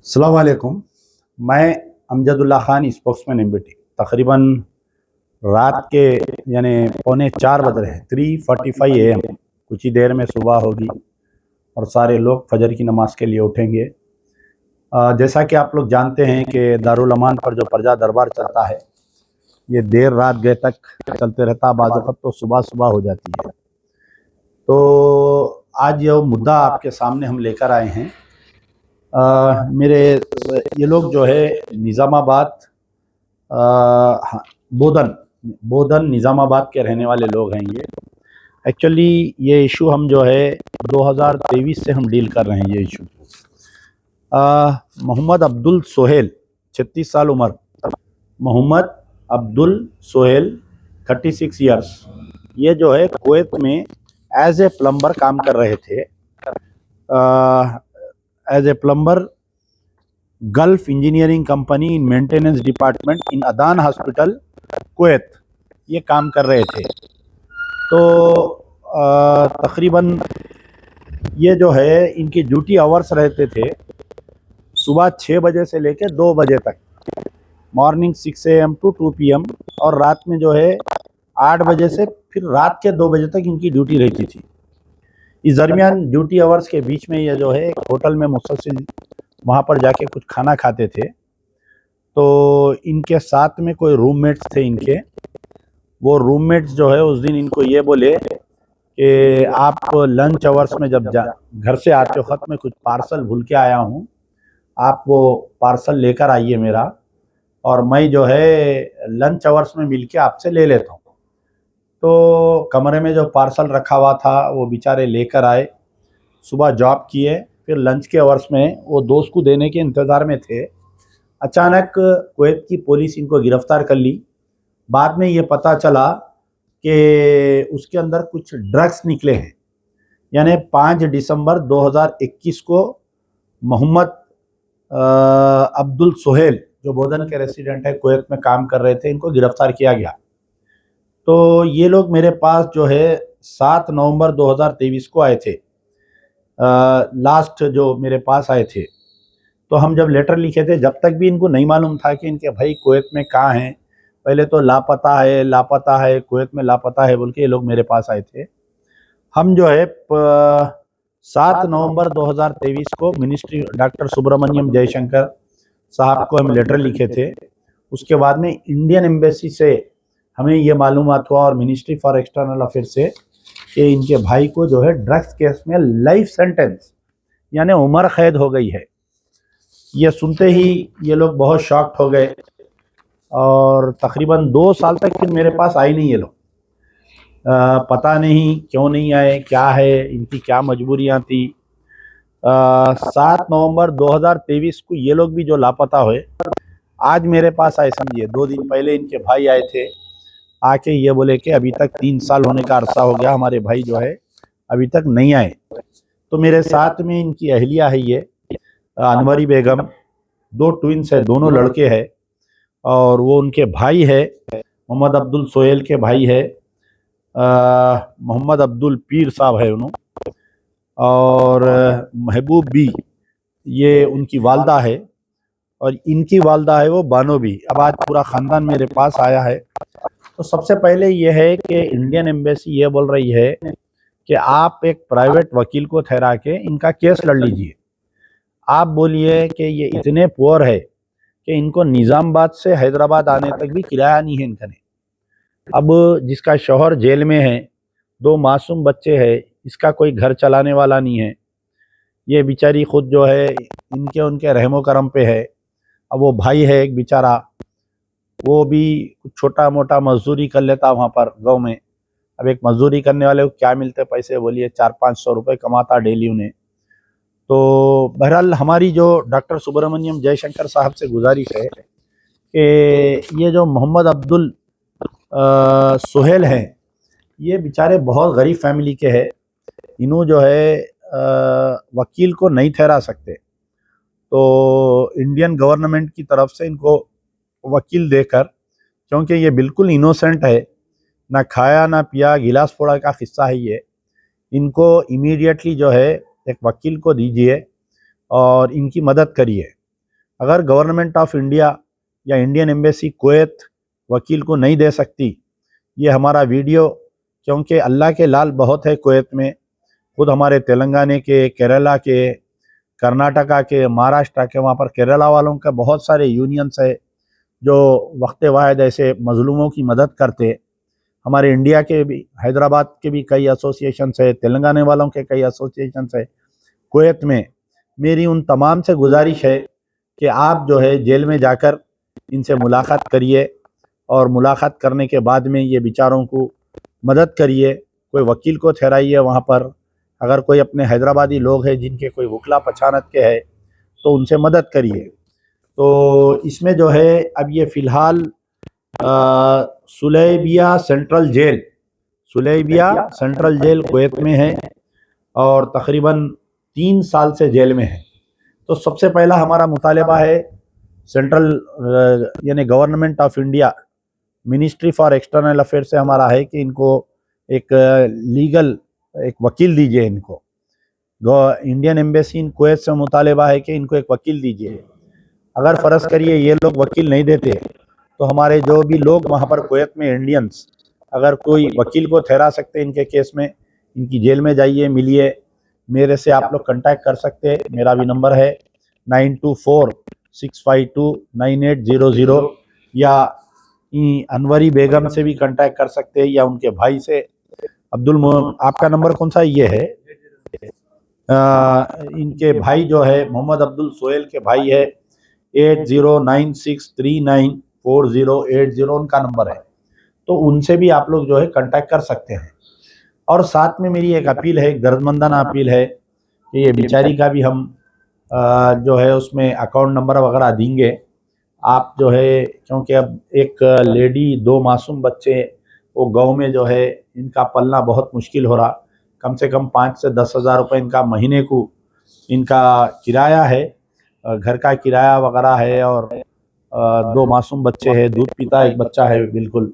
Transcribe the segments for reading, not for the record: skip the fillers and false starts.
अस्सलाम वालेकुम। मैं अमजदुल्ला ख़ान स्पोक्समैन एमबीटी। तकरीबन रात के यानी पौने 4 बज रहे हैं, 3:45 AM। कुछ ही देर में सुबह होगी और सारे लोग फजर की नमाज के लिए उठेंगे। जैसा कि आप लोग जानते हैं कि दारुल अमान पर जो प्रजा दरबार चलता है, ये देर रात गए तक चलते रहता, बाज़ वक़्त तो सुबह सुबह हो जाती है। तो आज ये मुद्दा आपके सामने हम लेकर आए हैं। मेरे ये लोग जो है निज़ामाबाद, हाँ, बोधन बोधन निज़ामाबाद के रहने वाले लोग हैं। ये एक्चुअली ये इशू हम जो है 2023 से हम डील कर रहे हैं ये इशू। मोहम्मद अब्दुल सोहेल, 36 साल उम्र। मोहम्मद अब्दुल सोहेल, 36 ईयर्स। ये जो है कुवैत में एज ए प्लम्बर काम कर रहे थे। As a plumber, Gulf engineering company in maintenance department in Adan hospital Kuwait, ये काम कर रहे थे। तो तकरीबन ये जो है इनकी ड्यूटी आवर्स रहते थे सुबह 6 बजे से लेकर 2 बजे तक, मॉर्निंग 6 AM टू 2 PM, और रात में जो है 8 बजे से फिर रात के 2 बजे तक इनकी ड्यूटी रहती थी। इस दरमियान ड्यूटी आवर्स के बीच में ये जो है एक होटल में मुसलसल वहाँ पर जाके कुछ खाना खाते थे। तो इनके साथ में कोई रूममेट्स थे इनके। वो रूममेट्स जो है उस दिन इनको ये बोले कि आप लंच आवर्स में जब घर से आते हो, ख़त में कुछ पार्सल भूल के आया हूँ, आप वो पार्सल लेकर आइए मेरा, और मैं जो है लंच आवर्स में मिल के आपसे ले लेता हूँ। तो कमरे में जो पार्सल रखा हुआ था वो बेचारे लेकर आए, सुबह जॉब किए, फिर लंच के आवर्स में वो दोस्त को देने के इंतज़ार में थे। अचानक कुवैत की पुलिस इनको गिरफ़्तार कर ली। बाद में ये पता चला कि उसके अंदर कुछ ड्रग्स निकले हैं। यानी 5 दिसंबर 2021 को मोहम्मद अब्दुल सोहेल, जो बोधन के रेसिडेंट है, कुवैत में काम कर रहे थे, इनको गिरफ़्तार किया गया। तो ये लोग मेरे पास जो है 7 नवंबर 2023 को आए थे, लास्ट जो मेरे पास आए थे। तो हम जब लेटर लिखे थे, जब तक भी इनको नहीं मालूम था कि इनके भाई कुवैत में कहाँ हैं। पहले तो लापता है लापता है, कुवैत में लापता है बोल के ये लोग मेरे पास आए थे। हम जो है 7 नवंबर 2023 को मिनिस्ट्री डॉक्टर सुब्रमण्यम जयशंकर साहब को हम लेटर लिखे थे। उसके बाद में इंडियन एम्बेसी से हमें ये मालूमात हुआ, और मिनिस्ट्री फॉर एक्सटर्नल अफेयर से, कि इनके भाई को जो है ड्रग्स केस में लाइफ सेंटेंस यानी उम्र कैद हो गई है। ये सुनते ही ये लोग बहुत शॉक्ड हो गए, और तकरीबन 2 साल तक फिर मेरे पास आए नहीं ये लोग। पता नहीं क्यों नहीं आए, क्या है इनकी, क्या मजबूरियां थी। 7 नवंबर 2023 को ये लोग भी जो लापता हुए, आज मेरे पास आए। समझिए 2 दिन पहले इनके भाई आए थे, आके ये बोले कि अभी तक 3 साल होने का अरसा हो गया, हमारे भाई जो है अभी तक नहीं आए। तो मेरे साथ में इनकी अहलिया है, ये अनवरी बेगम, 2 ट्विंस है, दोनों लड़के हैं, और वो उनके भाई है, मोहम्मद अब्दुल सोहेल के भाई है, मोहम्मद अब्दुल पीर साहब है उन्होंने, और महबूब बी, ये उनकी वालदा है, और इनकी वालदा है वो बानो बी। अब आज पूरा ख़ानदान मेरे पास आया है। तो सबसे पहले ये है कि इंडियन एम्बेसी ये बोल रही है कि आप एक प्राइवेट वकील को ठहरा के इनका केस लड़ लीजिए। आप बोलिए कि ये इतने पुअर है कि इनको निज़ामाबाद से हैदराबाद आने तक भी किराया नहीं है इनका। अब जिसका शौहर जेल में है, 2 मासूम बच्चे हैं, इसका कोई घर चलाने वाला नहीं है, ये बेचारी खुद जो है इनके उनके रहमो करम पे है। अब वो भाई है एक बेचारा, वो भी कुछ छोटा मोटा मजदूरी कर लेता वहाँ पर गांव में। अब एक मजदूरी करने वाले को क्या मिलते पैसे, बोलिए 400-500 रुपये कमाता डेली उन्हें। तो बहरहाल हमारी जो डॉक्टर सुब्रमण्यम जयशंकर साहब से गुजारिश है कि ये जो मोहम्मद अब्दुल सोहेल हैं, ये बेचारे बहुत गरीब फैमिली के हैं। इन्हों जो है वकील को नहीं ठहरा सकते, तो इंडियन गवर्नमेंट की तरफ से इनको वकील देकर, क्योंकि ये बिल्कुल इनोसेंट है, ना खाया ना पिया, गिलास फोड़ा का किस्सा है ये, इनको इमीडिएटली जो है एक वकील को दीजिए और इनकी मदद करिए। अगर गवर्नमेंट ऑफ इंडिया या इंडियन एम्बेसी कुवैत वकील को नहीं दे सकती ये हमारा वीडियो, क्योंकि अल्लाह के लाल बहुत है कुवैत में, खुद हमारे तेलंगाना के, केरला के, कर्नाटका के, महाराष्ट्र के, वहाँ पर केरला वालों का बहुत सारे यूनियंस है जो वक्त वाहिद ऐसे मजलूमों की मदद करते। हमारे इंडिया के भी, हैदराबाद के भी कई एसोसिएशंस है, तेलंगाना वालों के कई एसोसिएशंस है कुवैत में। मेरी उन तमाम से गुजारिश है कि आप जो है जेल में जाकर इनसे मुलाकात करिए और मुलाकात करने के बाद में ये बेचारों को मदद करिए, कोई वकील को ठहराइए वहाँ पर। अगर कोई अपने हैदराबादी लोग हैं जिनके कोई वकला पहचानत के है तो उनसे मदद करिए। तो इसमें जो है अब ये फ़िलहाल सुलेबिया सेंट्रल जेल कुवैत में है और तकरीबन 3 साल से जेल में है। तो सबसे पहला हमारा मुतालबा है सेंट्रल यानी government of India, ministry for external affair से हमारा है कि इनको एक लीगल एक वकील दीजिए। इनको इंडियन एम्बेसी इन कुवैत से मुतालबा है कि इनको एक वकील दीजिए। अगर फ़र्ज़ करिए ये लोग वकील नहीं देते तो हमारे जो भी लोग वहाँ पर कुवैत में इंडियंस अगर कोई वकील को ठहरा सकते हैं इनके केस में, इनकी जेल में जाइए, मिलिए। मेरे से आप लोग कांटेक्ट कर सकते हैं, मेरा भी नंबर है 9246529800, या अनवरी बेगम से भी कांटेक्ट कर सकते हैं, या उनके भाई से आपका नंबर कौन सा ये है? इनके भाई जो है मोहम्मद अब्दुल सोहेल के भाई है 8096394080 उनका नंबर है। तो उनसे भी आप लोग जो है कांटेक्ट कर सकते हैं। और साथ में मेरी एक अपील है, एक दर्दमंदाना अपील है कि ये बेचारी का भी हम जो है उसमें अकाउंट नंबर वगैरह देंगे आप जो है, क्योंकि अब एक लेडी 2 मासूम बच्चे वो गांव में जो है इनका पलना बहुत मुश्किल हो रहा। कम से कम 5 से 10 हज़ार रुपये इनका महीने को इनका किराया है, घर का किराया वगैरह है, और 2 मासूम बच्चे हैं, दूध पीता एक बच्चा है बिल्कुल।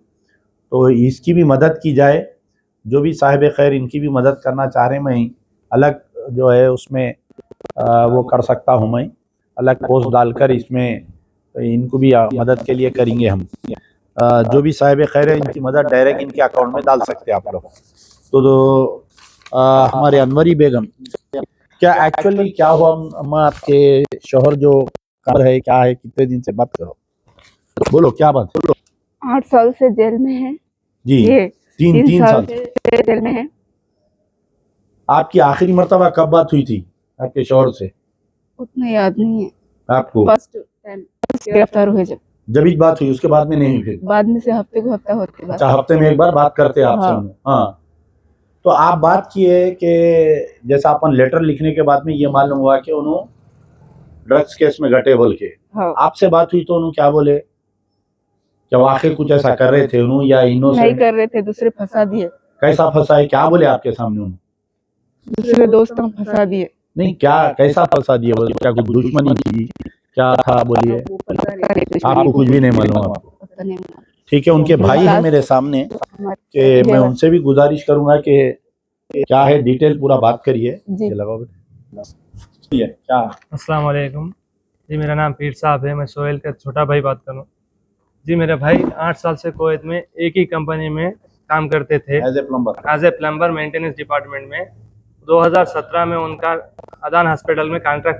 तो इसकी भी मदद की जाए। जो भी साहिब खैर इनकी भी मदद करना चाह रहे हैं, मैं अलग जो है उसमें वो कर सकता हूँ, मैं अलग पोस्ट डालकर इसमें इनको भी मदद के लिए करेंगे हम। जो भी साहिब खैर है इनकी मदद डायरेक्ट इनके अकाउंट में डाल सकते हैं आप लोग। तो हमारे अनवरी बेगम, क्या एक्चुअली क्या हुआ अम्मा? आपके शोहर जो कार है क्या है, कितने दिन से बात करो, बोलो क्या बात? 8 साल से जेल में है जी। ये 3 साल से जेल में है। आपकी आखिरी मर्तबा कब बात हुई थी आपके शोहर से? उतना याद नहीं है आपको फर्स्ट टाइम गिरफ्तार हुए जब ही बात हुई, उसके बाद में नहीं हुई फिर? बाद में से हफ्ते को हफ्ता होते बात। अच्छा, हफ्ते में एक बार बात करते हैं आपसे? हाँ। हाँ। तो आप बात किए कि जैसा अपन लेटर लिखने के बाद में ये मालूम हुआ कि उन्होंने ड्रग्स केस में घटे बोल के। हाँ। आपसे बात हुई तो उन्होंने क्या बोले? क्या वाकई कुछ ऐसा कर रहे थे उन्होंने या इनोसेंट? नहीं कर रहे थे, दूसरे फंसा दिए। कैसा फंसाए, क्या बोले आपके सामने उन्होंने? दूसरे दोस्तों फंसा दिए। नहीं, क्या कैसा फंसा दिए बोले? क्या कुछ दुश्मनी थी, क्या था बोलिए? आपको कुछ भी नहीं मालूम? आपको ठीक है, उनके भाई है मेरे सामने कि मैं उनसे भी गुजारिश करूंगा कि क्या है डिटेल पूरा बात करिए। क्या? अस्सलाम वालेकुम जी, मेरा नाम पीर साहब है, मैं सोहेल का छोटा भाई बात करूँ जी। मेरे भाई 8 साल से कुवैत में एक ही कंपनी में काम करते थे as a plumber maintenance department में। 2017 में उनका अदान हॉस्पिटल में कॉन्ट्रैक्ट,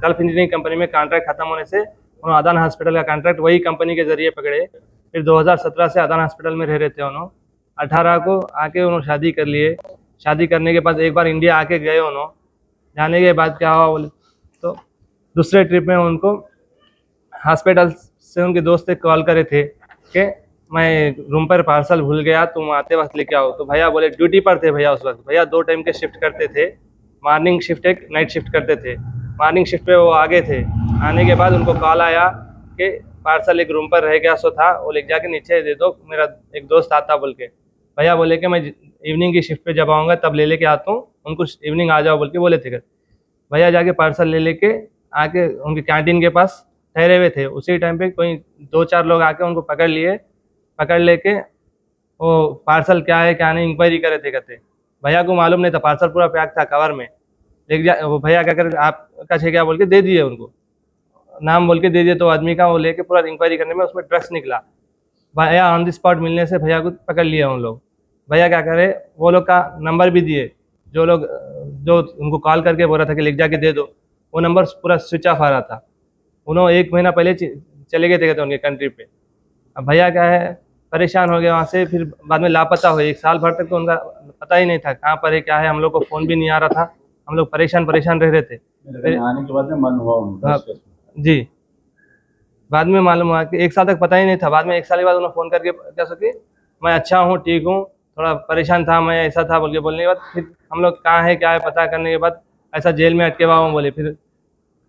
गल्फ इंजीनियरिंग कंपनी में कॉन्ट्रैक्ट खत्म होने से उन्होंने अदान हॉस्पिटल का कॉन्ट्रैक्ट वही कंपनी के जरिए पकड़े। फिर 2017 से अदान हॉस्पिटल में रह रहे थे उन्होंने। 18 को आके उन्होंने शादी कर लिए। शादी करने के बाद एक बार इंडिया आके गए उन्होंने। जाने के बाद क्या हुआ बोले तो दूसरे ट्रिप में उनको हॉस्पिटल से उनके दोस्त कॉल करे थे कि मैं रूम पर पार्सल भूल गया, तुम आते वक्त लेके आओ। तो भैया बोले, ड्यूटी पर थे भैया उस वक्त। भैया 2 टाइम के शिफ्ट करते थे, मॉर्निंग शिफ्ट एक नाइट शिफ्ट करते थे। मॉर्निंग शिफ्ट पे वो आगे थे। आने के बाद उनको कॉल आया कि पार्सल एक रूम पर रह गया सो था, वो ले जाके नीचे दे दो, मेरा एक दोस्त आता बोल के। भैया बोले कि मैं इवनिंग की शिफ्ट पे जब आऊँगा तब ले लेके आता हूँ, उनको इवनिंग आ जाओ बोल के बोले थे। भैया जाके पार्सल ले लेके आके उनके कैंटीन के पास ठहरे हुए थे। उसी टाइम पे कोई 2-4 लोग आके उनको पकड़ लिए। पकड़ लेके वो पार्सल क्या है क्या नहीं इंक्वायरी करे थे कहते। भैया को मालूम नहीं था, पार्सल पूरा पैक था कवर में। लेके जा वो भैया क्या करे, आपका छे क्या बोल के दे दिए उनको। नाम बोल के दे दिया तो आदमी का, वो लेके पूरा इंक्वायरी करने में उसमें ड्रग्स निकला। भैया ऑन द स्पॉट मिलने से भैया को पकड़ लिया उन लोग। भैया क्या करे, वो लोग का नंबर भी दिए, जो लोग जो उनको कॉल करके बोल रहा था कि लिख जाके दे दो, वो नंबर पूरा स्विच ऑफ आ रहा था। उन्होंने 1 महीना पहले चले गए थे उनके कंट्री पे। अब भैया क्या है, परेशान हो गए वहाँ से, फिर बाद में लापता हुए 1 साल भर तक तो उनका पता ही नहीं था कहाँ पर है क्या है। हम लोग को फ़ोन भी नहीं आ रहा था, हम लोग परेशान रह रहे थे। आने के बाद में मन हुआ हाँ, जी, बाद में मालूम हुआ कि 1 साल तक पता ही नहीं था। बाद में 1 साल के बाद उन्होंने फ़ोन करके क्या सके, मैं अच्छा हूँ, ठीक हूँ, थोड़ा परेशान था मैं, ऐसा था बोल के बोलने के बाद फिर हम लोग कहाँ है क्या है पता करने के बाद ऐसा जेल में अटके हुआ हूँ बोले। फिर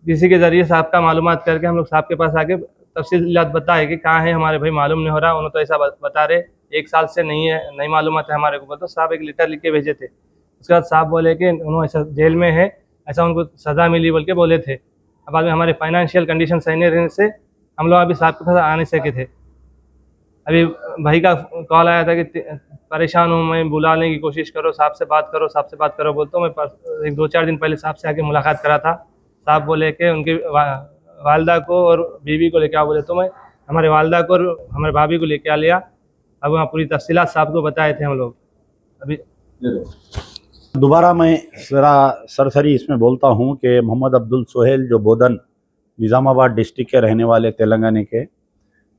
किसी के ज़रिए साहब का मालूमात करके हम लोग साहब के पास आके तफसीलात बताए कि कहाँ है हमारे भाई, मालूम नहीं हो रहा। उन्होंने तो ऐसा बता रहे 1 साल से नहीं है, नहीं मालूमात है हमारे को। तो साहब एक लेटर लिख के भेजे थे। उसके बाद साहब बोले कि उन्होंने ऐसा जेल में है, ऐसा उनको सज़ा मिली बोल के बोले थे। अब बाद में हमारे फाइनेंशियल कंडीशन सही नहीं रहने से हम लोग अभी साहब के पास आ नहीं सके थे। अभी भाई का कॉल आया था कि परेशान हूँ मैं, बुलाने की कोशिश करो, साहब से बात करो, साहब से बात करो बोलते। मैं 1-2-4 दिन पहले साहब से आके मुलाकात करा था। साहब बोले कि उनकी वालदा को और बीवी को लेके आओ बोले, तो मैं हमारे वालदा को और हमारे भाभी को लेके आ लिया। अब वहाँ पूरी तफसीलात साहब को बताए थे हम लोग। अभी दोबारा मैं ज़रा सरसरी इसमें बोलता हूँ कि मोहम्मद अब्दुल सोहेल जो बोधन निज़ामाबाद डिस्ट्रिक्ट के रहने वाले तेलंगाना के,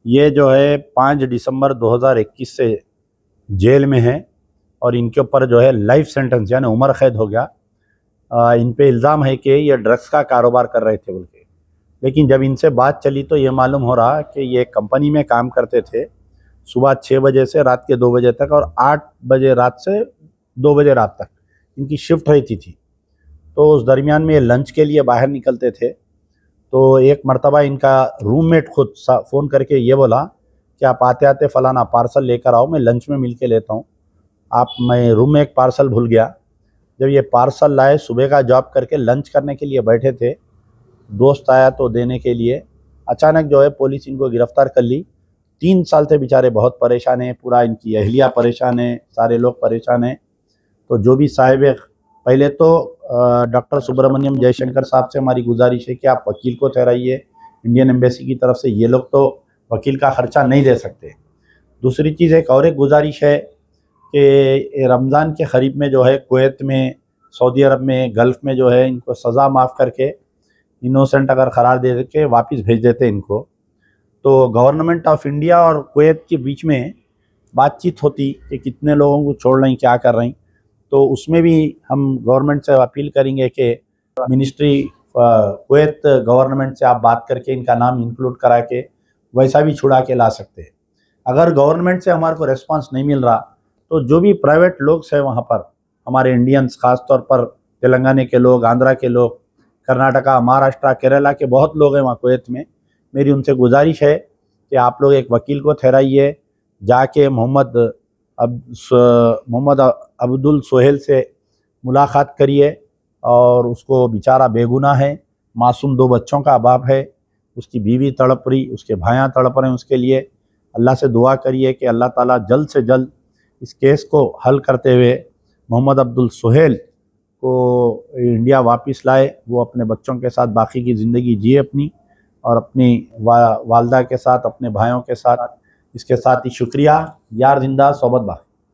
ये जो है 5 दिसंबर 2021 से जेल में है और इनके ऊपर जो है लाइफ सेंटेंस यानी उम्र कैद हो गया। इन पे इल्ज़ाम है कि ये ड्रग्स का कारोबार कर रहे थे बोल के। लेकिन जब इनसे बात चली तो ये मालूम हो रहा कि ये कंपनी में काम करते थे सुबह 6 बजे से रात के 2 बजे तक, और 8 बजे रात से 2 बजे रात तक इनकी शिफ्ट रहती थी। तो उस दरमियान में ये लंच के लिए बाहर निकलते थे। तो एक मर्तबा इनका रूममेट खुद फ़ोन करके ये बोला कि आप आते आते फ़लाना पार्सल लेकर आओ, मैं लंच में मिल के लेता हूँ। मैं रूम में एक पार्सल भूल गया। जब ये पार्सल लाए, सुबह का जॉब करके लंच करने के लिए बैठे थे, दोस्त आया तो देने के लिए, अचानक जो है पुलिस इनको गिरफ़्तार कर ली। 3 साल से बेचारे बहुत परेशान हैं, पूरा इनकी अहलिया परेशान है, सारे लोग परेशान हैं। तो जो भी साहिब, पहले तो डॉक्टर सुब्रमण्यम जयशंकर साहब से हमारी गुजारिश है कि आप वकील को ठहराइए इंडियन एम्बेसी की तरफ से, ये लोग तो वकील का ख़र्चा नहीं दे सकते। दूसरी चीज़ एक और एक गुजारिश है कि रमज़ान के करीब में जो है कुवैत में, सऊदी अरब में, गल्फ़ में जो है इनको सज़ा माफ़ करके इनोसेंट अगर करार दे के वापस भेज देते इनको, तो गवर्नमेंट ऑफ इंडिया और कुवैत के बीच में बातचीत होती कि कितने लोगों को छोड़ रही, क्या कर रही। तो उसमें भी हम गवर्नमेंट से अपील करेंगे कि मिनिस्ट्री कुवैत गवर्नमेंट से आप बात करके इनका नाम इंक्लूड करा के वैसा भी छुड़ा के ला सकते हैं। अगर गवर्नमेंट से हमारे को रिस्पांस नहीं मिल रहा तो जो भी प्राइवेट लोग हैं वहाँ पर, हमारे इंडियंस, ख़ास तौर पर तेलंगाना के लोग, आंध्रा के लोग, कर्नाटका, महाराष्ट्र, केरला के बहुत लोग हैं वहाँ कुवैत में। मेरी उनसे गुजारिश है कि आप लोग एक वकील को ठहराइए, जाके मोहम्मद अब्दुल सोहेल से मुलाकात करिए। और उसको बेचारा बेगुनाह है, मासूम 2 बच्चों का बाप है, उसकी बीवी तड़प रही, उसके भाइयाँ तड़प रहे हैं उसके लिए। अल्लाह से दुआ करिए कि अल्लाह ताला जल्द से जल्द इस केस को हल करते हुए मोहम्मद अब्दुल सोहेल को इंडिया वापस लाए, वो अपने बच्चों के साथ बाकी की ज़िंदगी जिए अपनी, और अपनी वालदा के साथ, अपने भाइयों के साथ। इसके साथ ही शुक्रिया। यार जिंदा सोबत बाकी।